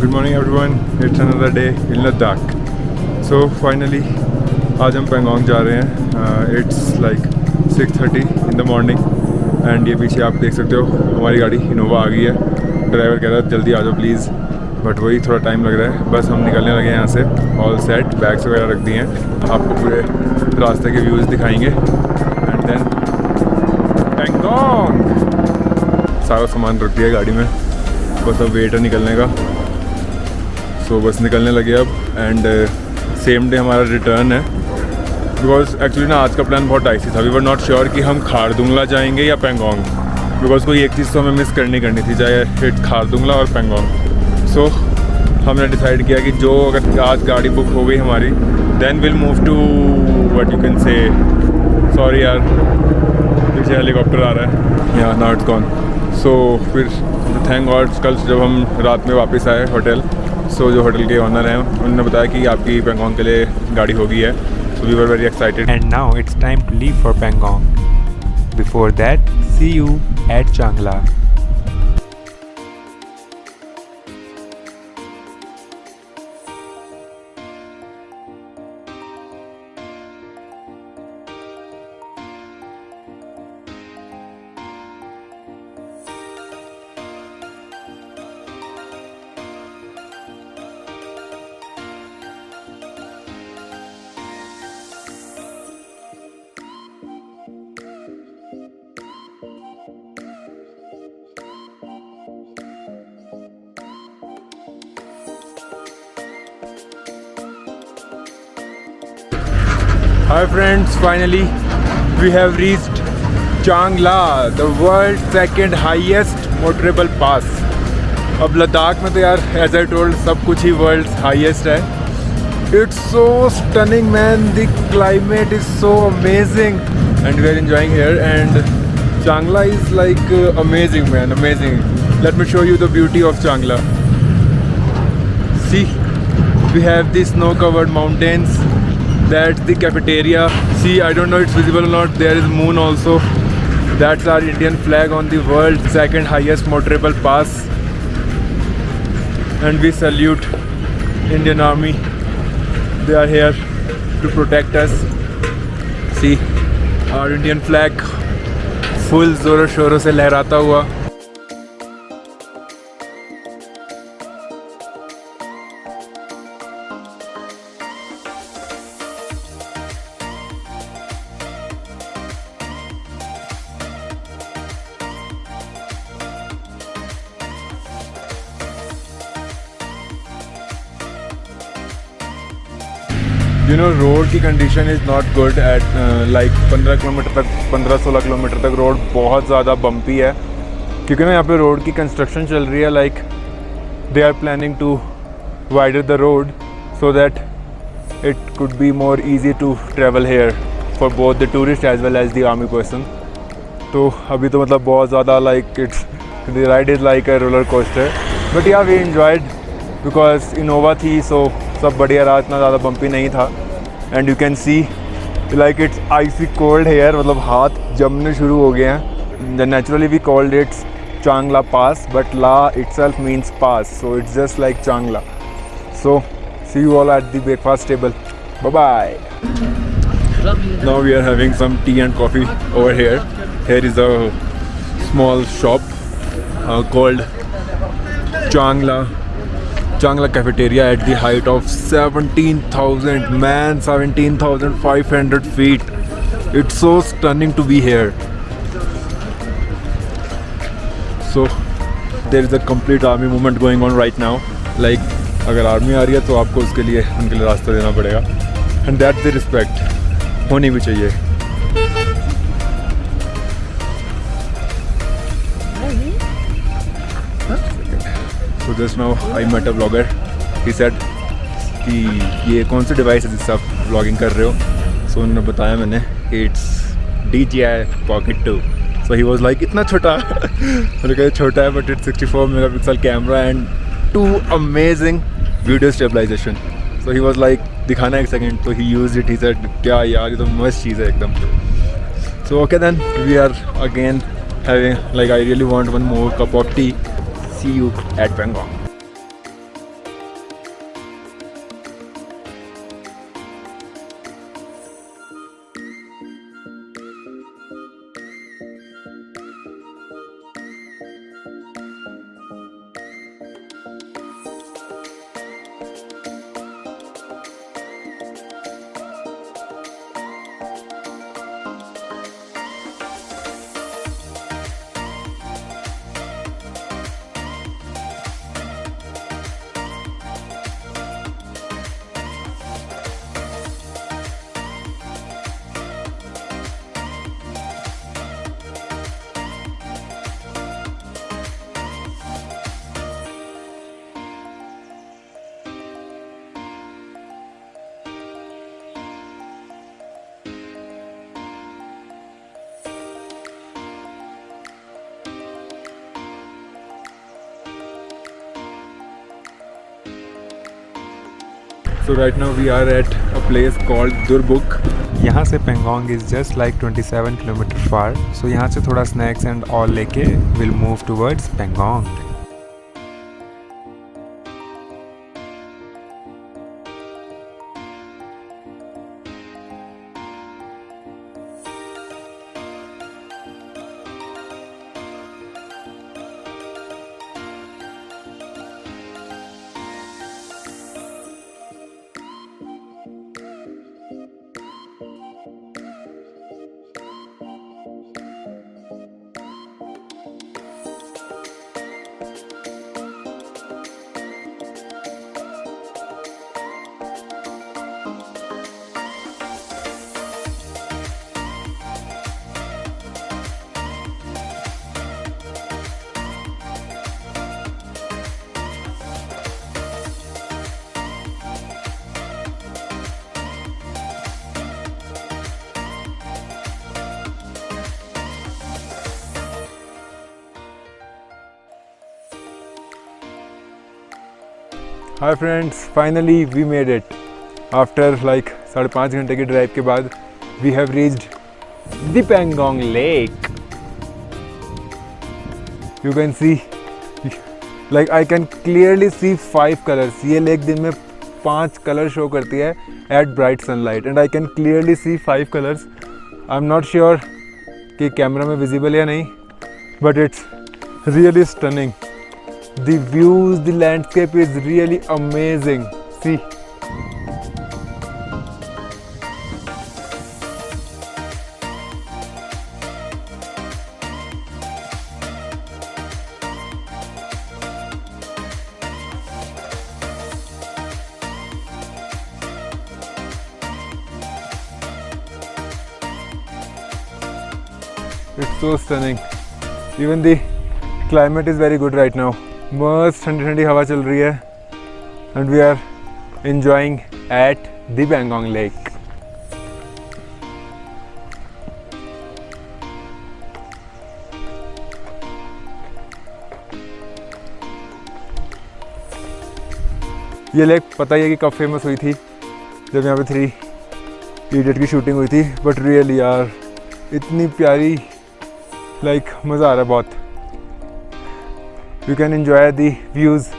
Good morning everyone, it's another day in Ladakh. So finally आज हम पेंगोंग जा रहे हैं. It's like 6:30 in the morning and ये पीछे आप देख सकते हो हमारी गाड़ी इनोवा आ गई है. ड्राइवर कह रहा है जल्दी आ जाओ प्लीज़, बट वही थोड़ा टाइम लग रहा है. बस हम निकलने लगे हैं यहाँ से. ऑल सेट, बैग्स वगैरह रख दिए हैं. आपको पूरे रास्ते के व्यूज़ दिखाएंगे एंड देन पेंगोंग. सारा सामान रख दिया गाड़ी में, बस अब वेट है निकलने का. सो बस निकलने लगे अब एंड सेम डे हमारा रिटर्न है. बिकॉज एक्चुअली ना आज का प्लान बहुत डाइसी था. वी वर नॉट श्योर कि हम खारदुंगला जाएंगे या पेंगोंग, बिकॉज कोई एक चीज़ तो हमें मिस करनी थी, चाहे फिर खारदुंगला और पेंगोंग. सो हमने डिसाइड किया कि जो अगर आज गाड़ी बुक हो गई हमारी, then will move to what you can say. Sorry यार, पीछे हेलीकॉप्टर आ रहा है. या नाउ इट्स गॉन. सो फिर थैंक गॉड कल जब हम रात में वापस आए होटल, सो जो होटल के ऑनर हैं उन्होंने बताया कि आपकी पेंगोंग के लिए गाड़ी हो गई है. So we were very excited. And now it's time to leave for Pangong. Before that, see you at Changla. Hi friends, finally we have reached Changla, the world's second highest motorable pass. अब लद्दाख में तो यार as I told सब कुछ ही world's highest है. It's so stunning man, the climate is so amazing and we are enjoying here and Changla is like amazing man, amazing. Let me show you the beauty of Changla. See, we have the snow covered mountains. That's the cafeteria. See, I don't know it's visible or not, there is moon also. That's our Indian flag on the world's second highest motorable pass. And we salute Indian Army. They are here to protect us. See, our Indian flag full जोरों शोरों से लहराता हुआ. You know road की condition is not good at like 15 kilometre तक, 15-16 kilometre तक road बहुत ज़्यादा बम्पी है, क्योंकि ना यहाँ पे रोड की कंस्ट्रक्शन चल रही है. Like they are planning to wider the road so that it could be more easy to travel here for both the tourist as well as the army person. तो अभी तो मतलब बहुत ज़्यादा like it's the ride is like a roller coaster, but yeah we enjoyed because Innova थी. So सब बढ़िया रहा, इतना ज़्यादा बम्पी नहीं था. And you can see like it's icy cold here, मतलब हाथ जमने शुरू हो गए हैं. Naturally we called it's Changla pass, but ला itself means pass, so it's just like Changla. So see you all at the breakfast table. Bye bye. Now we are having some tea and coffee over here. Here is a small shop called Changla cafeteria at the height of 17,000 man, 17,500 feet. It's so stunning to be here. So there is a complete army movement going on right now. Like अगर army आ रही है तो आपको उसके लिए उनके लिए रास्ता देना पड़ेगा. And that's the respect होनी भी चाहिए. So just now I met a vlogger. He said कि ये कौन सी डिवाइस है जिससे आप व्लॉगिंग कर रहे हो. सो उन्होंने बताया मैंने कि it's DJI Pocket 2. So he was like इतना छोटा. मैंने कहा छोटा है but it's 64 megapixel camera and 2 amazing video stabilization. So he was like दिखाना एक सेकेंड. तो he used it. He said क्या यार ये तो मस्त चीज़ है एकदम. So okay then we are again having like I really want one more cup of tea. See you at Pangong. So right now we are at a place called Durbuk. यहाँ से Pangong is just like 27 kilometre far. So यहाँ से थोड़ा snacks and all लेके will move towards Pangong. Hi friends, finally we made it. After like 5.5 घंटे की drive के बाद we have reached the Pangong Lake. You can see, like I can clearly see 5 colors. ये lake दिन में 5 colour show करती है at bright sunlight and I can clearly see 5 colors. I'm not sure कि camera में visible या नहीं, but it's really stunning. The views, the landscape is really amazing. See. It's so stunning. Even the climate is very good right now. मस्त ठंडी ठंडी हवा चल रही है and we are enjoying at the Pangong lake. ये लेक पता ही है कि कब फेमस हुई थी, जब यहाँ पे 3 इडियट की शूटिंग हुई थी. बट रियली यार इतनी प्यारी, लाइक मज़ा आ रहा है बहुत. You can enjoy the views.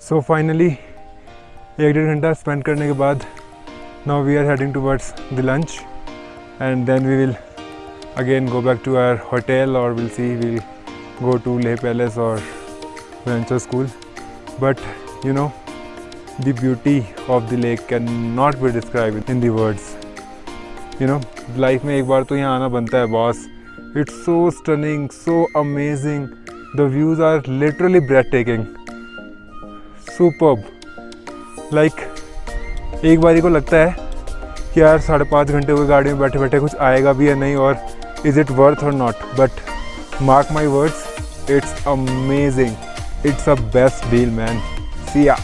So finally 1-1.5 घंटा स्पेंड करने के बाद now we are heading towards the lunch and then we will again go back to our hotel or we'll see, we'll go to Leh Palace or Venture School. But you know, the beauty of the lake cannot be described in the words. You know, life में एक बार तो यहाँ आना बनता है boss. It's so stunning, so amazing. The views are literally breathtaking. Superb. Like एक बारी को लगता है कि यार 5.5 घंटे हुए गाड़ी में बैठे बैठे कुछ आएगा भी या नहीं, और इज़ इट वर्थ और not. But mark my words, it's amazing. It's a best deal man. See ya.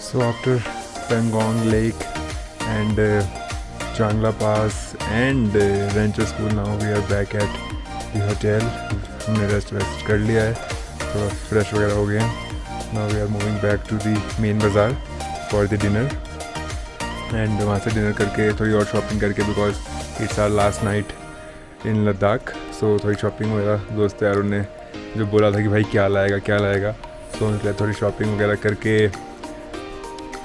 So after Pangong Lake and Changla Pass and Rancher School, now we are back at the hotel. हमने rest कर लिया है, थोड़ा fresh वगैरह हो गए हैं. Now we are moving back to the main bazaar for the dinner. And वहाँ से डिनर करके थोड़ी और शॉपिंग करके, because it's our last night in Ladakh. So थोड़ी शॉपिंग वगैरह दोस्त यारों ने जो बोला था कि भाई क्या लाएगा, सो उनके लिए थोड़ी शॉपिंग वगैरह करके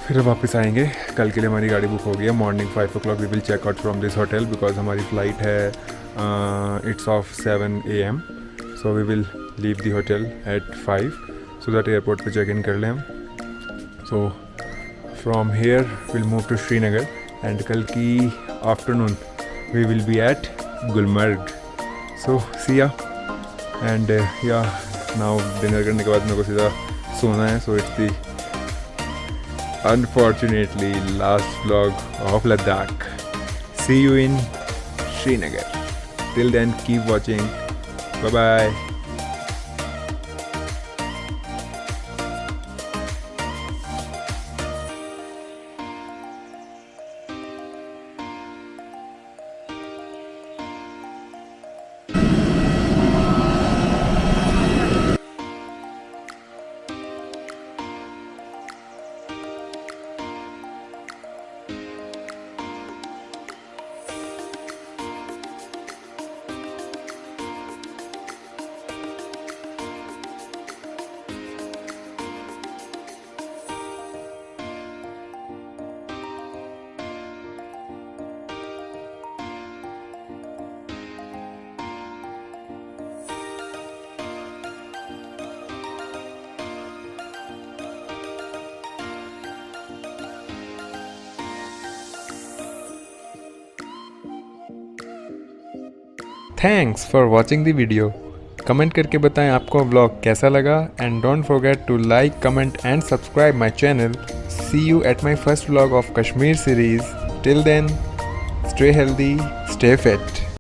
फिर वापस आएंगे. कल के लिए हमारी गाड़ी बुक हो गई है. Morning 5 o'clock we will check out from this hotel, because हमारी फ़्लाइट है it's of 7 AM. So we will leave the hotel at 5 so that airport पे चेक इन कर लें हम. So from here will move to Srinagar and कल की afternoon we will be at Gulmarg. So see ya and या now dinner करने के बाद मेरे को सीधा सोना है. So it's the unfortunately last vlog of Ladakh. See you in Srinagar. Till then, keep watching. Bye bye. Thanks for watching the video. Comment करके बताएं आपको व्लॉग कैसा लगा and don't forget to like, comment and subscribe my channel. See you at my first vlog of Kashmir series. Till then, stay healthy, stay fit.